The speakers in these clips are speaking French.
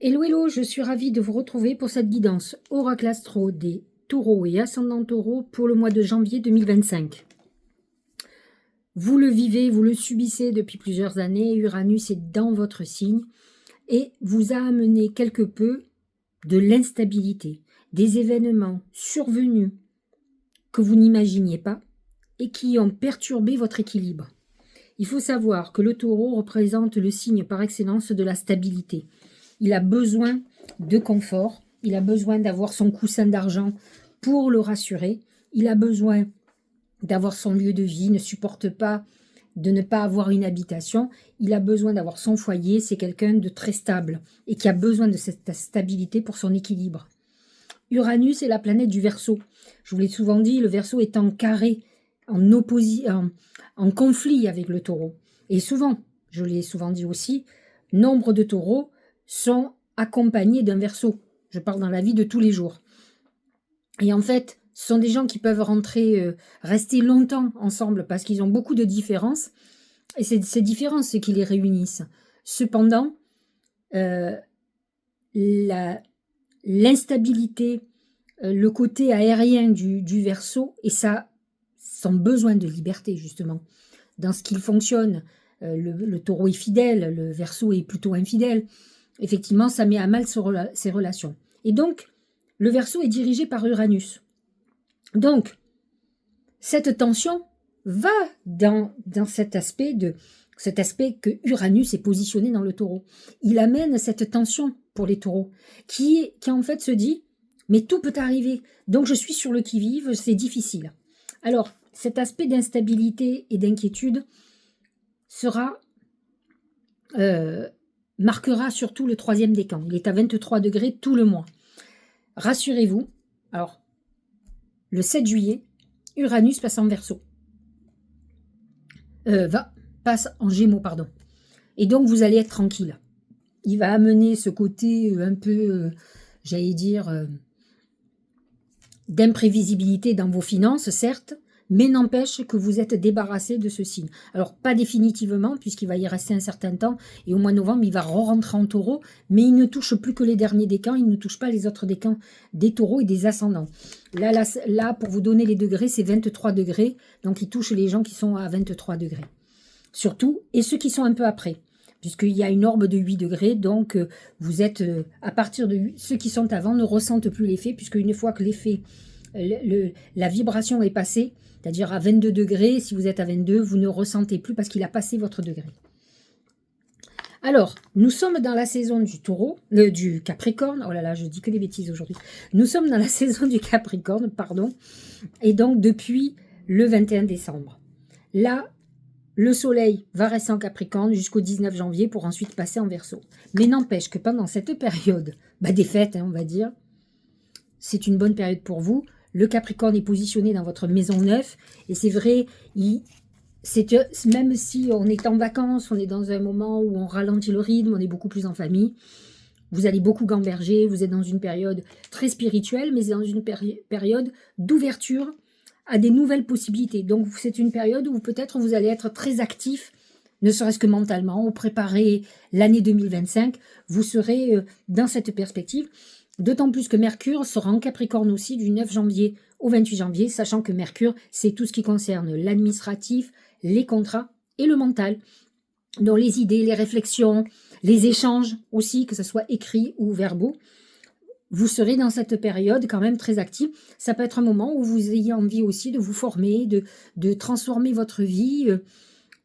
Hello, hello, je suis ravie de vous retrouver pour cette guidance Oracle Astro des taureaux et ascendants taureaux pour le mois de janvier 2025. Vous le vivez, vous le subissez depuis plusieurs années, Uranus est dans votre signe et vous a amené quelque peu de l'instabilité, des événements survenus que vous n'imaginiez pas et qui ont perturbé votre équilibre. Il faut savoir que le taureau représente le signe par excellence de la stabilité. Il a besoin de confort, il a besoin d'avoir son coussin d'argent pour le rassurer, il a besoin d'avoir son lieu de vie, ne supporte pas de ne pas avoir une habitation, il a besoin d'avoir son foyer, c'est quelqu'un de très stable et qui a besoin de cette stabilité pour son équilibre. Uranus est la planète du Verseau. Je vous l'ai souvent dit, le Verseau est en carré, en conflit avec le taureau. Et souvent, je l'ai souvent dit aussi, nombre de taureaux sont accompagnés d'un Verseau. Je parle dans la vie de tous les jours. Et en fait, ce sont des gens qui peuvent rester longtemps ensemble parce qu'ils ont beaucoup de différences. Et c'est ces différences qui les réunissent. Cependant, l'instabilité, le côté aérien du Verseau et son besoin de liberté, justement, dans ce qu'il fonctionne. Le taureau est fidèle, le Verseau est plutôt infidèle. Effectivement, ça met à mal ses relations. Et donc, le Verseau est dirigé par Uranus. Donc, cette tension va dans cet aspect que Uranus est positionné dans le taureau. Il amène cette tension pour les taureaux, qui en fait se dit, mais tout peut arriver, donc je suis sur le qui-vive, c'est difficile. Alors, cet aspect d'instabilité et d'inquiétude marquera surtout le 3e décan. Il est à 23 degrés tout le mois. Rassurez-vous, alors, le 7 juillet, Uranus passe en Verseau. Passe en Gémeaux, pardon. Et donc, vous allez être tranquille. Il va amener ce côté un peu, d'imprévisibilité dans vos finances, certes, mais n'empêche que vous êtes débarrassé de ce signe. Alors, pas définitivement, puisqu'il va y rester un certain temps, et au mois de novembre, il va re-rentrer en taureau, mais il ne touche plus que les derniers décans, il ne touche pas les autres décans des taureaux et des ascendants. Là, pour vous donner les degrés, c'est 23 degrés, donc il touche les gens qui sont à 23 degrés. Surtout, et ceux qui sont un peu après, puisqu'il y a une orbe de 8 degrés, donc vous êtes, à partir de 8, ceux qui sont avant ne ressentent plus l'effet, puisque une fois que l'effet, la vibration est passée, c'est-à-dire à 22 degrés, si vous êtes à 22, vous ne ressentez plus parce qu'il a passé votre degré. Alors, nous sommes dans la saison du taureau, du Capricorne, oh là là, je dis que des bêtises aujourd'hui. Nous sommes dans la saison du Capricorne, pardon, et donc depuis le 21 décembre. Là, le soleil va rester en Capricorne jusqu'au 19 janvier pour ensuite passer en Verseau. Mais n'empêche que pendant cette période, des fêtes, on va dire, c'est une bonne période pour vous. Le Capricorne est positionné dans votre maison 9. Et c'est vrai, même si on est en vacances, on est dans un moment où on ralentit le rythme, on est beaucoup plus en famille. Vous allez beaucoup gamberger, vous êtes dans une période très spirituelle, mais dans une période d'ouverture à des nouvelles possibilités. Donc, c'est une période où peut-être vous allez être très actif, ne serait-ce que mentalement, ou préparer l'année 2025. Vous serez dans cette perspective. D'autant plus que Mercure sera en Capricorne aussi du 9 janvier au 28 janvier, sachant que Mercure, c'est tout ce qui concerne l'administratif, les contrats et le mental. Donc les idées, les réflexions, les échanges aussi, que ce soit écrit ou verbaux. Vous serez dans cette période quand même très active. Ça peut être un moment où vous ayez envie aussi de vous former, de transformer votre vie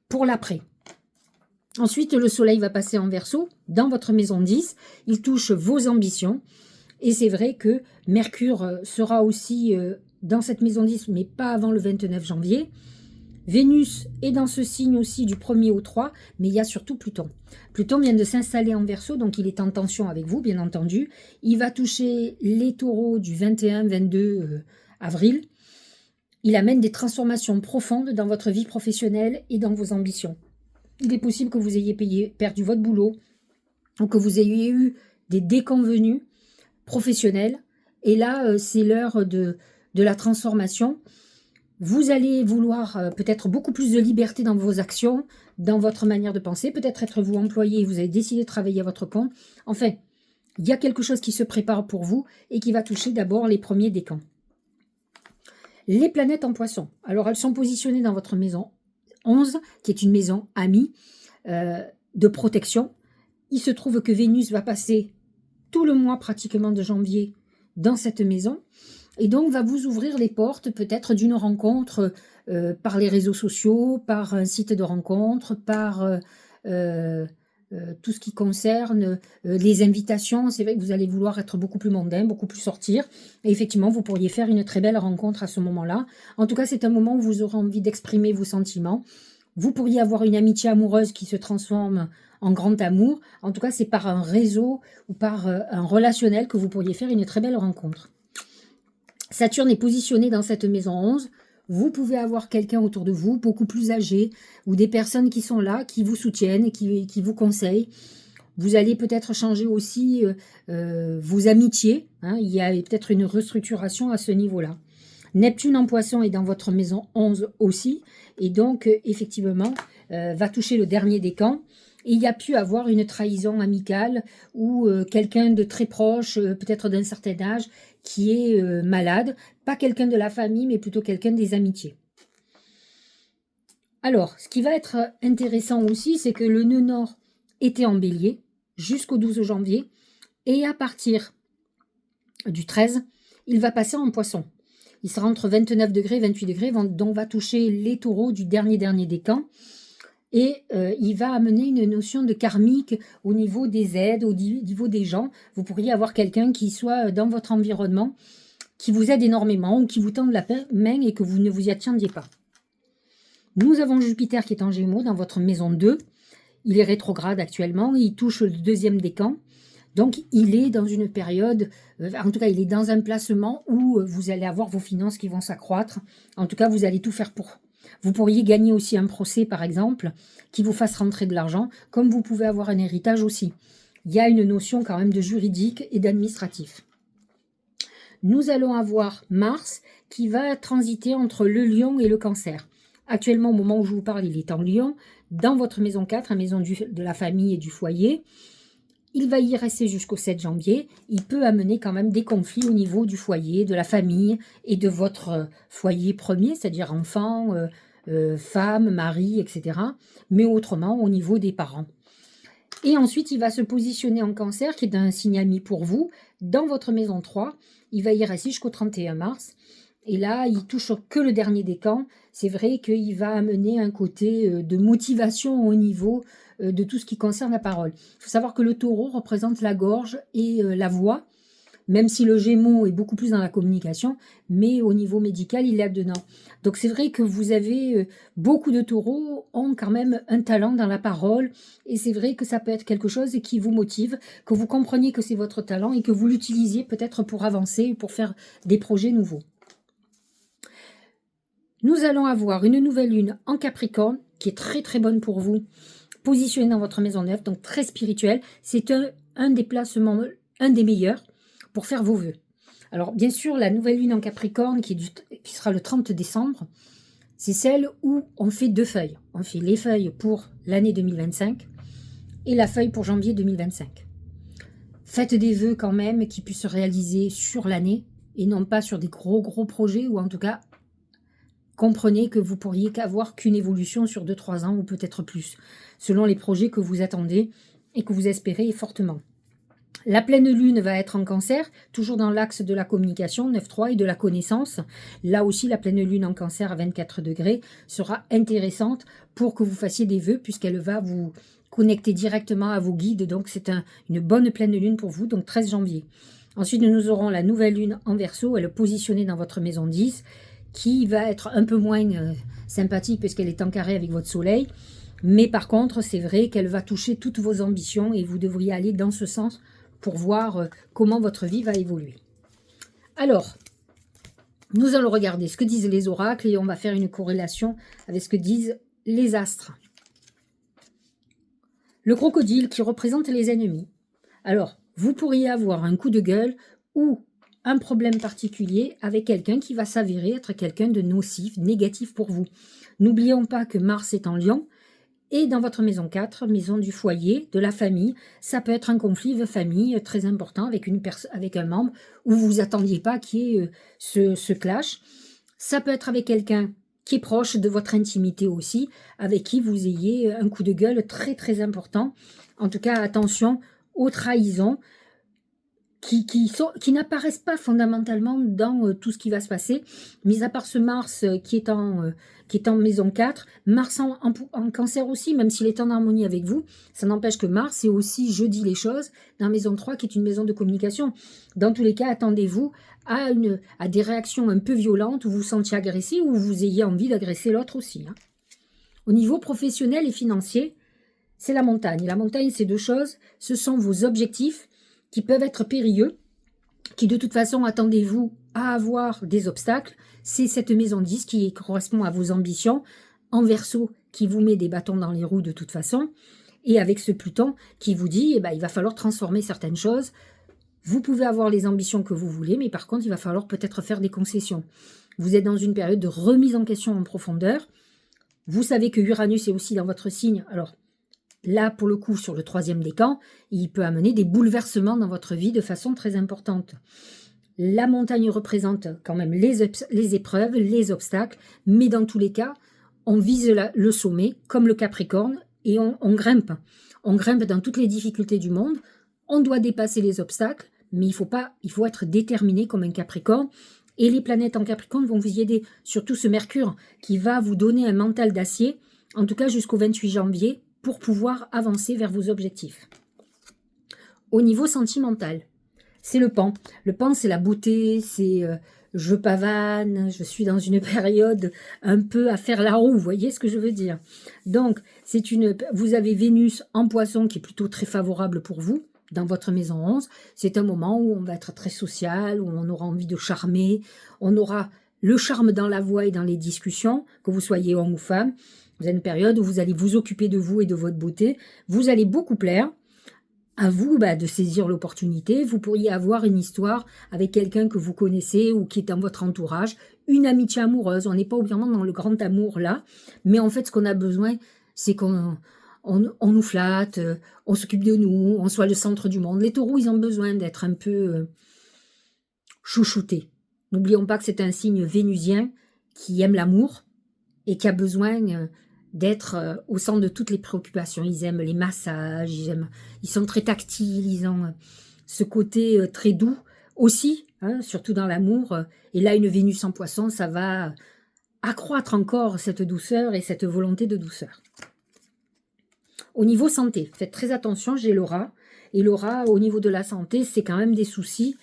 pour l'après. Ensuite, le soleil va passer en Verseau dans votre maison 10. Il touche vos ambitions. Et c'est vrai que Mercure sera aussi dans cette maison 10, mais pas avant le 29 janvier. Vénus est dans ce signe aussi du 1er au 3, mais il y a surtout Pluton. Pluton vient de s'installer en Verseau, donc il est en tension avec vous, bien entendu. Il va toucher les taureaux du 21-22 avril. Il amène des transformations profondes dans votre vie professionnelle et dans vos ambitions. Il est possible que vous ayez perdu votre boulot, ou que vous ayez eu des déconvenus professionnels. Et là, c'est l'heure de la transformation. Vous allez vouloir peut-être beaucoup plus de liberté dans vos actions, dans votre manière de penser. Peut-être être vous employé et vous avez décidé de travailler à votre compte. Enfin, Il y a quelque chose qui se prépare pour vous et qui va toucher d'abord les premiers décans. Les planètes en poisson. Alors, elles sont positionnées dans votre maison 11, qui est une maison amie, de protection. Il se trouve que Vénus va passer tout le mois pratiquement de janvier dans cette maison et donc va vous ouvrir les portes peut-être d'une rencontre par les réseaux sociaux, par un site de rencontre, par tout ce qui concerne les invitations. C'est vrai que vous allez vouloir être beaucoup plus mondain, beaucoup plus sortir. Et effectivement, vous pourriez faire une très belle rencontre à ce moment-là. En tout cas, c'est un moment où vous aurez envie d'exprimer vos sentiments. Vous pourriez avoir une amitié amoureuse qui se transforme en grand amour. En tout cas, c'est par un réseau ou par un relationnel que vous pourriez faire une très belle rencontre. Saturne est positionné dans cette maison 11. Vous pouvez avoir quelqu'un autour de vous, beaucoup plus âgé, ou des personnes qui sont là, qui vous soutiennent, qui vous conseillent. Vous allez peut-être changer aussi vos amitiés. Hein, il y a peut-être une restructuration à ce niveau-là. Neptune en poisson est dans votre maison 11 aussi. Et donc, effectivement, va toucher le dernier décan. Et il y a pu avoir une trahison amicale ou quelqu'un de très proche, peut-être d'un certain âge, qui est malade. Pas quelqu'un de la famille, mais plutôt quelqu'un des amitiés. Alors, ce qui va être intéressant aussi, c'est que le nœud nord était en bélier jusqu'au 12 janvier. Et à partir du 13, il va passer en poisson. Il sera entre 29 degrés et 28 degrés, donc va toucher les taureaux du dernier décan. Et il va amener une notion de karmique au niveau des aides, au niveau des gens. Vous pourriez avoir quelqu'un qui soit dans votre environnement, qui vous aide énormément ou qui vous tend la main et que vous ne vous y attendiez pas. Nous avons Jupiter qui est en Gémeaux dans votre maison 2. Il est rétrograde actuellement, il touche le deuxième décan. Donc, il est dans une période, en tout cas, il est dans un placement où vous allez avoir vos finances qui vont s'accroître. En tout cas, vous allez tout faire pour. Vous pourriez gagner aussi un procès, par exemple, qui vous fasse rentrer de l'argent, comme vous pouvez avoir un héritage aussi. Il y a une notion quand même de juridique et d'administratif. Nous allons avoir Mars qui va transiter entre le Lion et le Cancer. Actuellement, au moment où je vous parle, il est en Lion, dans votre maison 4, la maison de la famille et du foyer. Il va y rester jusqu'au 7 janvier. Il peut amener quand même des conflits au niveau du foyer, de la famille et de votre foyer premier, c'est-à-dire enfants, femmes, mari, etc. Mais autrement, au niveau des parents. Et ensuite, il va se positionner en Cancer, qui est un signe ami pour vous, dans votre maison 3. Il va y rester jusqu'au 31 mars. Et là, il touche que le dernier décan. C'est vrai qu'il va amener un côté de motivation au niveau de tout ce qui concerne la parole. Il faut savoir que le taureau représente la gorge et la voix, même si le Gémeaux est beaucoup plus dans la communication, mais au niveau médical, il est là-dedans. Donc c'est vrai que vous avez beaucoup de taureaux ont quand même un talent dans la parole, et c'est vrai que ça peut être quelque chose qui vous motive, que vous compreniez que c'est votre talent et que vous l'utilisiez peut-être pour avancer, pour faire des projets nouveaux. Nous allons avoir une nouvelle lune en Capricorne, qui est très très bonne pour vous, positionnée dans votre maison 9, donc très spirituelle. C'est un des placements, un des meilleurs pour faire vos vœux. Alors bien sûr, la nouvelle lune en Capricorne, qui sera le 30 décembre, c'est celle où on fait 2 feuilles. On fait les feuilles pour l'année 2025 et la feuille pour janvier 2025. Faites des vœux quand même qui puissent se réaliser sur l'année et non pas sur des gros projets, ou en tout cas comprenez que vous pourriez qu'avoir qu'une évolution sur 2-3 ans ou peut-être plus, selon les projets que vous attendez et que vous espérez fortement. La pleine lune va être en Cancer, toujours dans l'axe de la communication, 9-3, et de la connaissance. Là aussi, la pleine lune en Cancer à 24 degrés sera intéressante pour que vous fassiez des vœux, puisqu'elle va vous connecter directement à vos guides. Donc, c'est une bonne pleine lune pour vous, donc 13 janvier. Ensuite, nous aurons la nouvelle lune en Verseau, elle est positionnée dans votre maison 10, qui va être un peu moins sympathique puisqu'elle est en carré avec votre soleil. Mais par contre, c'est vrai qu'elle va toucher toutes vos ambitions et vous devriez aller dans ce sens pour voir comment votre vie va évoluer. Alors, nous allons regarder ce que disent les oracles et on va faire une corrélation avec ce que disent les astres. Le crocodile qui représente les ennemis. Alors, vous pourriez avoir un coup de gueule ou un problème particulier avec quelqu'un qui va s'avérer être quelqu'un de nocif, négatif pour vous. N'oublions pas que Mars est en Lion Et dans votre maison 4, maison du foyer, de la famille, ça peut être un conflit de famille très important avec un membre où vous vous attendiez pas qu'il y ait ce clash. Ça peut être avec quelqu'un qui est proche de votre intimité aussi, avec qui vous ayez un coup de gueule très très important. En tout cas, attention aux trahisons qui n'apparaissent pas fondamentalement dans tout ce qui va se passer, mis à part ce Mars qui est en maison 4, Mars en cancer aussi, même s'il est en harmonie avec vous, ça n'empêche que Mars est aussi, je dis les choses, dans maison 3 qui est une maison de communication. Dans tous les cas, attendez-vous à des réactions un peu violentes où vous vous sentiez agressé ou vous ayez envie d'agresser l'autre aussi. Hein. Au niveau professionnel et financier, c'est la montagne. La montagne, c'est deux choses, ce sont vos objectifs qui peuvent être périlleux, qui de toute façon, attendez-vous à avoir des obstacles. C'est cette maison 10 qui correspond à vos ambitions, en Verseau qui vous met des bâtons dans les roues de toute façon, et avec ce Pluton qui vous dit, eh ben, il va falloir transformer certaines choses. Vous pouvez avoir les ambitions que vous voulez, mais par contre, il va falloir peut-être faire des concessions. Vous êtes dans une période de remise en question en profondeur. Vous savez que Uranus est aussi dans votre signe, alors là, pour le coup, sur le 3e décan, il peut amener des bouleversements dans votre vie de façon très importante. La montagne représente quand même les épreuves, les obstacles, mais dans tous les cas, on vise le sommet, comme le Capricorne, et on grimpe. On grimpe dans toutes les difficultés du monde. On doit dépasser les obstacles, mais il faut être déterminé comme un Capricorne. Et les planètes en Capricorne vont vous y aider, surtout ce Mercure, qui va vous donner un mental d'acier, en tout cas jusqu'au 28 janvier, pour pouvoir avancer vers vos objectifs. Au niveau sentimental, c'est le pan. Le pan, c'est la beauté, c'est je pavane, je suis dans une période un peu à faire la roue, vous voyez ce que je veux dire. Donc, vous avez Vénus en Poisson qui est plutôt très favorable pour vous, dans votre maison 11. C'est un moment où on va être très social, où on aura envie de charmer, on aura le charme dans la voix et dans les discussions, que vous soyez homme ou femme. Vous avez une période où vous allez vous occuper de vous et de votre beauté. Vous allez beaucoup plaire. À vous de saisir l'opportunité. Vous pourriez avoir une histoire avec quelqu'un que vous connaissez ou qui est dans votre entourage. Une amitié amoureuse. On n'est pas obligatoirement dans le grand amour là. Mais en fait, ce qu'on a besoin, c'est qu'on nous flatte, on s'occupe de nous, on soit le centre du monde. Les taureaux, ils ont besoin d'être un peu chouchoutés. N'oublions pas que c'est un signe vénusien qui aime l'amour et qui a besoin d'être au centre de toutes les préoccupations. Ils aiment les massages, ils sont très tactiles, ils ont ce côté très doux aussi, hein, surtout dans l'amour. Et là, une Vénus en Poisson, ça va accroître encore cette douceur et cette volonté de douceur. Au niveau santé, faites très attention, j'ai Laura. Et Laura, au niveau de la santé, c'est quand même des soucis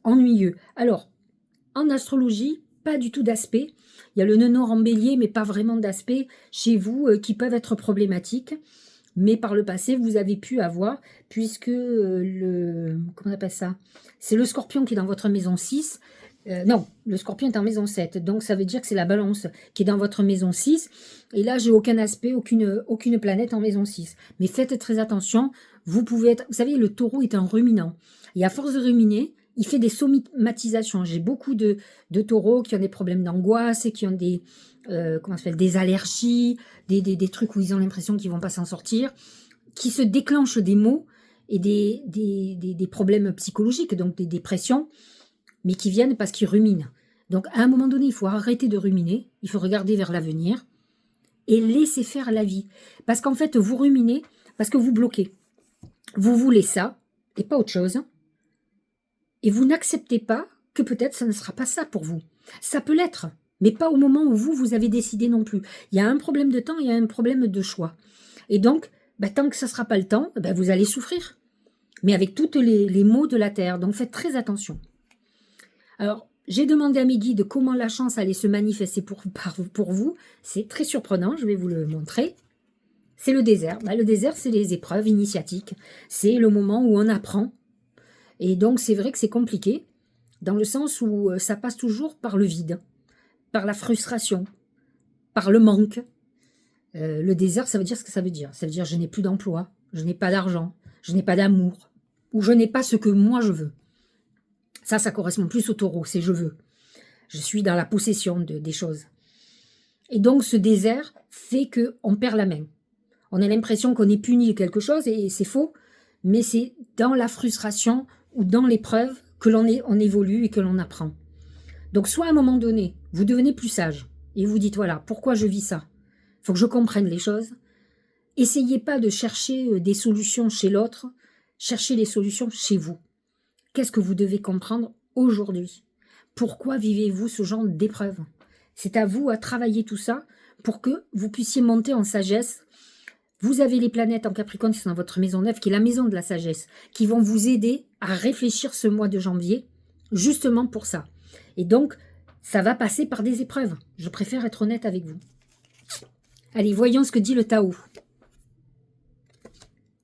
ennuyeux. Alors, en astrologie, pas du tout d'aspect. Il y a le nœud nord en bélier, mais pas vraiment d'aspect chez vous qui peuvent être problématiques. Mais par le passé, vous avez pu avoir, puisque comment on appelle ça? C'est le scorpion qui est dans votre maison 6. Non, le scorpion est en maison 7. Donc, ça veut dire que c'est la balance qui est dans votre maison 6. Et là, j'ai aucun aspect, aucune planète en maison 6. Mais faites très attention. Vous pouvez être... Vous savez, le taureau est un ruminant. Et à force de ruminer, il fait des somatisations. J'ai beaucoup de taureaux qui ont des problèmes d'angoisse et qui ont des, des allergies, des trucs où ils ont l'impression qu'ils ne vont pas s'en sortir, qui se déclenchent des maux et des problèmes psychologiques, donc des dépressions, mais qui viennent parce qu'ils ruminent. Donc à un moment donné, il faut arrêter de ruminer, il faut regarder vers l'avenir et laisser faire la vie. Parce qu'en fait, vous ruminez parce que vous bloquez. Vous voulez ça et pas autre chose. Et vous n'acceptez pas que peut-être ça ne sera pas ça pour vous. Ça peut l'être, mais pas au moment où vous avez décidé non plus. Il y a un problème de temps, il y a un problème de choix. Et donc, tant que ça ne sera pas le temps, vous allez souffrir. Mais avec toutes les maux de la terre. Donc faites très attention. Alors, j'ai demandé à mes guides comment la chance allait se manifester pour vous. C'est très surprenant, je vais vous le montrer. C'est le désert. Le désert, c'est les épreuves initiatiques. C'est le moment où on apprend. Et donc, c'est vrai que c'est compliqué, dans le sens où ça passe toujours par le vide, par la frustration, par le manque. Le désert, ça veut dire ce que ça veut dire. Ça veut dire je n'ai plus d'emploi, je n'ai pas d'argent, je n'ai pas d'amour, ou je n'ai pas ce que moi je veux. Ça correspond plus au taureau, c'est je veux. Je suis dans la possession des choses. Et donc, ce désert fait qu'on perd la main. On a l'impression qu'on est puni de quelque chose et c'est faux, mais c'est dans la frustration ou dans l'épreuve que on évolue et que l'on apprend. Donc soit à un moment donné, vous devenez plus sage et vous dites voilà, pourquoi je vis ça? Il faut que je comprenne les choses. Essayez pas de chercher des solutions chez l'autre, cherchez les solutions chez vous. Qu'est-ce que vous devez comprendre aujourd'hui? Pourquoi vivez-vous ce genre d'épreuve? C'est à vous à travailler tout ça pour que vous puissiez monter en sagesse. Vous avez les planètes en Capricorne qui sont dans votre maison 9, qui est la maison de la sagesse, qui vont vous aider à réfléchir ce mois de janvier, justement pour ça. Et donc, ça va passer par des épreuves. Je préfère être honnête avec vous. Allez, voyons ce que dit le Tao.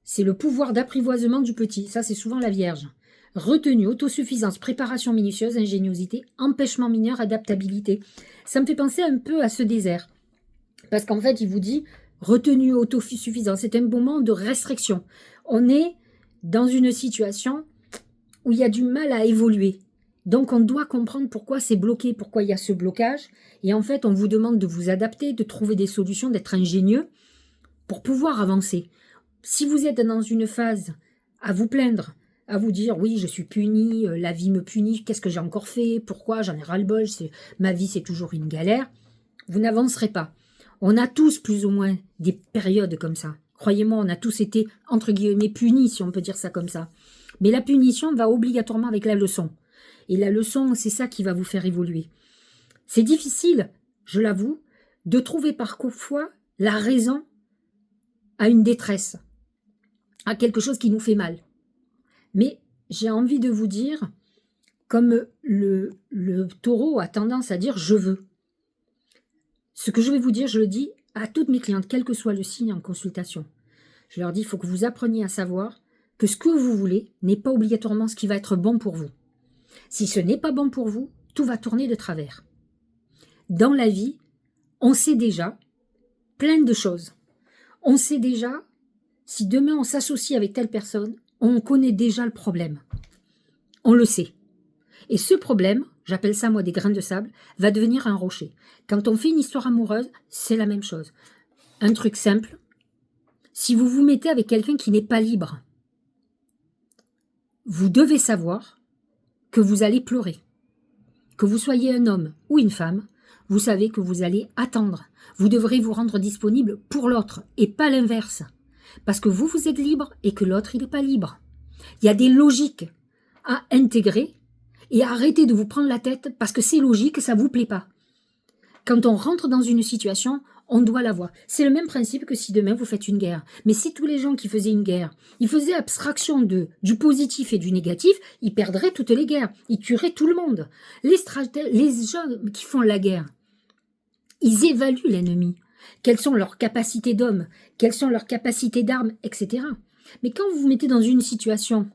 C'est le pouvoir d'apprivoisement du petit. Ça, c'est souvent la Vierge. Retenue, autosuffisance, préparation minutieuse, ingéniosité, empêchement mineur, adaptabilité. Ça me fait penser un peu à ce désert. Parce qu'en fait, il vous dit retenue, autosuffisance. C'est un moment de restriction. On est dans une situation où il y a du mal à évoluer. Donc, on doit comprendre pourquoi c'est bloqué, pourquoi il y a ce blocage. Et en fait, on vous demande de vous adapter, de trouver des solutions, d'être ingénieux pour pouvoir avancer. Si vous êtes dans une phase à vous plaindre, à vous dire oui, je suis puni, la vie me punit, qu'est-ce que j'ai encore fait, pourquoi, j'en ai ras-le-bol, ma vie c'est toujours une galère, vous n'avancerez pas. On a tous plus ou moins des périodes comme ça. Croyez-moi, on a tous été entre guillemets punis, si on peut dire ça comme ça. Mais la punition va obligatoirement avec la leçon. Et la leçon, c'est ça qui va vous faire évoluer. C'est difficile, je l'avoue, de trouver parfois la raison à une détresse, à quelque chose qui nous fait mal. Mais j'ai envie de vous dire, comme le taureau a tendance à dire « je veux ». Ce que je vais vous dire, je le dis à toutes mes clientes, quel que soit le signe en consultation. Je leur dis, il faut que vous appreniez à savoir que ce que vous voulez n'est pas obligatoirement ce qui va être bon pour vous. Si ce n'est pas bon pour vous, tout va tourner de travers. Dans la vie, on sait déjà plein de choses. On sait déjà, si demain on s'associe avec telle personne, on connaît déjà le problème. On le sait. Et ce problème, j'appelle ça moi des grains de sable, va devenir un rocher. Quand on fait une histoire amoureuse, c'est la même chose. Un truc simple, si vous vous mettez avec quelqu'un qui n'est pas libre, vous devez savoir que vous allez pleurer. Que vous soyez un homme ou une femme, vous savez que vous allez attendre. Vous devrez vous rendre disponible pour l'autre et pas l'inverse. Parce que vous, vous êtes libre et que l'autre, il n'est pas libre. Il y a des logiques à intégrer et arrêtez de vous prendre la tête parce que c'est logique, ça ne vous plaît pas. Quand on rentre dans une situation, on doit la voir. C'est le même principe que si demain vous faites une guerre. Mais si tous les gens qui faisaient une guerre, ils faisaient abstraction du positif et du négatif, ils perdraient toutes les guerres. Ils tueraient tout le monde. Les gens qui font la guerre, ils évaluent l'ennemi. Quelles sont leurs capacités d'hommes, quelles sont leurs capacités d'armes, etc. Mais quand vous vous mettez dans une situation,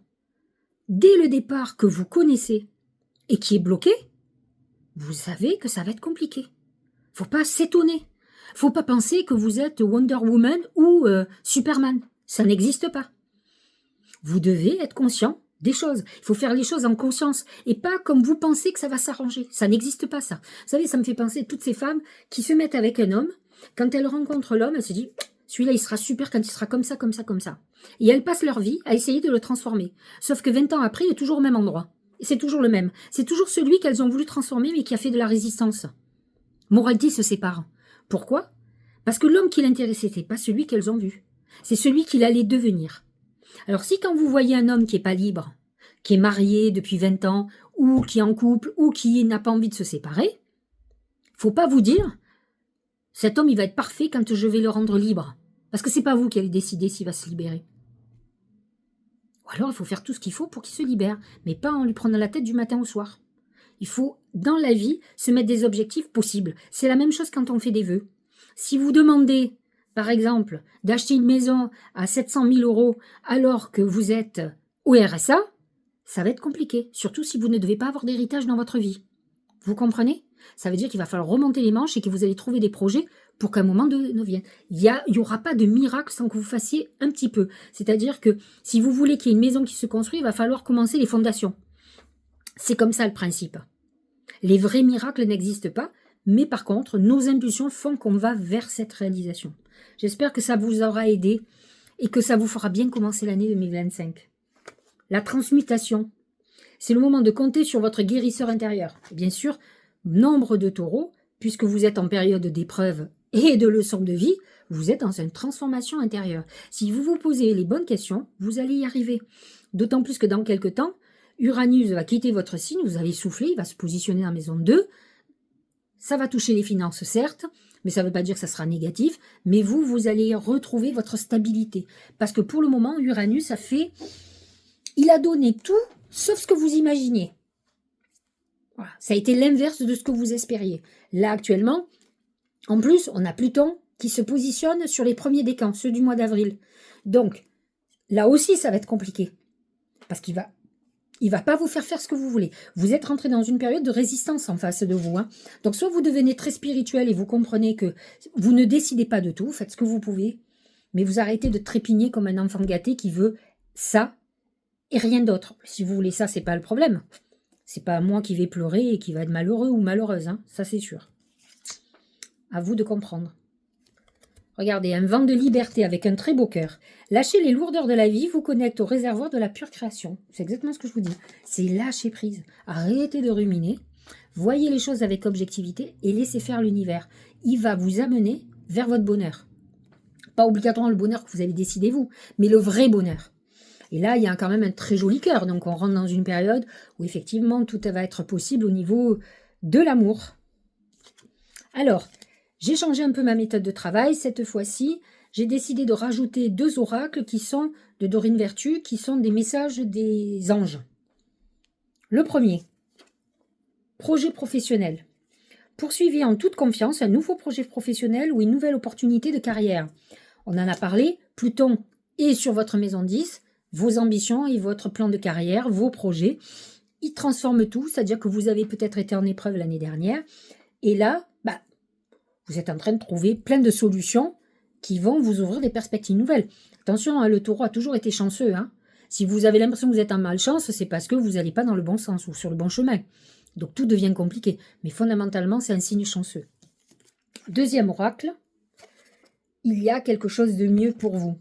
dès le départ que vous connaissez et qui est bloquée, vous savez que ça va être compliqué. Faut pas s'étonner. Faut pas penser que vous êtes Wonder Woman ou Superman. Ça n'existe pas. Vous devez être conscient des choses. Il faut faire les choses en conscience et pas comme vous pensez que ça va s'arranger. Ça n'existe pas ça. Vous savez, ça me fait penser à toutes ces femmes qui se mettent avec un homme. Quand elles rencontrent l'homme, elles se disent « celui-là, il sera super quand il sera comme ça, comme ça, comme ça ». Et elles passent leur vie à essayer de le transformer. Sauf que 20 ans après, il est toujours au même endroit. Et c'est toujours le même. C'est toujours celui qu'elles ont voulu transformer mais qui a fait de la résistance. Moralité se sépare. Pourquoi? Parce que l'homme qui l'intéressait, c'était pas celui qu'elles ont vu. C'est celui qu'il allait devenir. Alors si quand vous voyez un homme qui n'est pas libre, qui est marié depuis 20 ans, ou qui est en couple, ou qui n'a pas envie de se séparer, faut pas vous dire cet homme il va être parfait quand je vais le rendre libre. Parce que c'est pas vous qui allez décider s'il va se libérer. Ou alors il faut faire tout ce qu'il faut pour qu'il se libère, mais pas en lui prenant la tête du matin au soir. Il faut, dans la vie, se mettre des objectifs possibles. C'est la même chose quand on fait des vœux. Si vous demandez, par exemple, d'acheter une maison à 700 000 € alors que vous êtes au RSA, ça va être compliqué, surtout si vous ne devez pas avoir d'héritage dans votre vie. Vous comprenez? Ça veut dire qu'il va falloir remonter les manches et que vous allez trouver des projets pour qu'un moment ne vienne. Il n'y aura pas de miracle sans que vous fassiez un petit peu. C'est-à-dire que si vous voulez qu'il y ait une maison qui se construit, il va falloir commencer les fondations. C'est comme ça le principe. Les vrais miracles n'existent pas, mais par contre, nos impulsions font qu'on va vers cette réalisation. J'espère que ça vous aura aidé et que ça vous fera bien commencer l'année 2025. La transmutation. C'est le moment de compter sur votre guérisseur intérieur. Bien sûr, nombre de taureaux, puisque vous êtes en période d'épreuve et de leçons de vie, vous êtes dans une transformation intérieure. Si vous vous posez les bonnes questions, vous allez y arriver. D'autant plus que dans quelques temps, Uranus va quitter votre signe, vous allez souffler, il va se positionner en maison 2. Ça va toucher les finances, certes, mais ça ne veut pas dire que ça sera négatif. Mais vous allez retrouver votre stabilité. Parce que pour le moment, Uranus il a donné tout, sauf ce que vous imaginiez. Voilà. Ça a été l'inverse de ce que vous espériez. Là, actuellement, en plus, on a Pluton qui se positionne sur les premiers décans, ceux du mois d'avril. Donc, là aussi, ça va être compliqué. Parce qu'il va pas vous faire ce que vous voulez. Vous êtes rentré dans une période de résistance en face de vous. Donc, soit vous devenez très spirituel et vous comprenez que vous ne décidez pas de tout, vous faites ce que vous pouvez, mais vous arrêtez de trépigner comme un enfant gâté qui veut ça et rien d'autre. Si vous voulez ça, c'est pas le problème. C'est pas moi qui vais pleurer et qui va être malheureux ou malheureuse. Ça, c'est sûr. À vous de comprendre. Regardez, un vent de liberté avec un très beau cœur. Lâcher les lourdeurs de la vie vous connecte au réservoir de la pure création. C'est exactement ce que je vous dis. C'est lâcher prise. Arrêtez de ruminer. Voyez les choses avec objectivité et laissez faire l'univers. Il va vous amener vers votre bonheur. Pas obligatoirement le bonheur que vous avez décidé vous, mais le vrai bonheur. Et là, il y a quand même un très joli cœur. Donc, on rentre dans une période où, effectivement, tout va être possible au niveau de l'amour. Alors, j'ai changé un peu ma méthode de travail. Cette fois-ci, j'ai décidé de rajouter 2 oracles qui sont de Dorine Vertu, qui sont des messages des anges. Le premier, projet professionnel. Poursuivez en toute confiance un nouveau projet professionnel ou une nouvelle opportunité de carrière. On en a parlé, Pluton est sur votre maison 10, vos ambitions et votre plan de carrière, vos projets. Ils transforment tout, c'est-à-dire que vous avez peut-être été en épreuve l'année dernière. Et là, vous êtes en train de trouver plein de solutions qui vont vous ouvrir des perspectives nouvelles. Attention, le taureau a toujours été chanceux. Si vous avez l'impression que vous êtes en malchance, c'est parce que vous n'allez pas dans le bon sens ou sur le bon chemin. Donc tout devient compliqué. Mais fondamentalement, c'est un signe chanceux. Deuxième oracle, il y a quelque chose de mieux pour vous.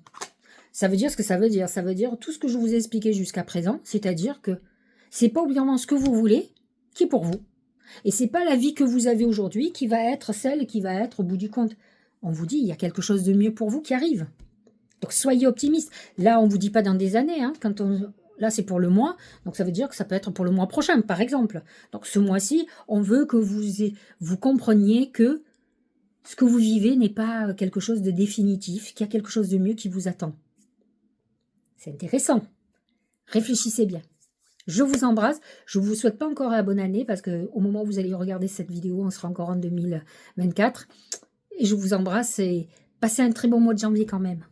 Ça veut dire ce que ça veut dire. Ça veut dire tout ce que je vous ai expliqué jusqu'à présent, c'est-à-dire que c'est pas obligatoirement ce que vous voulez qui est pour vous. Et c'est pas la vie que vous avez aujourd'hui qui va être celle qui va être au bout du compte. On vous dit, il y a quelque chose de mieux pour vous qui arrive. Donc soyez optimiste. Là, on ne vous dit pas dans des années. Là, c'est pour le mois. Donc ça veut dire que ça peut être pour le mois prochain, par exemple. Donc ce mois-ci, on veut que vous compreniez que ce que vous vivez n'est pas quelque chose de définitif, qu'il y a quelque chose de mieux qui vous attend. C'est intéressant. Réfléchissez bien. Je vous embrasse. Je ne vous souhaite pas encore la bonne année parce qu'au moment où vous allez regarder cette vidéo, on sera encore en 2024. Et je vous embrasse et passez un très bon mois de janvier quand même.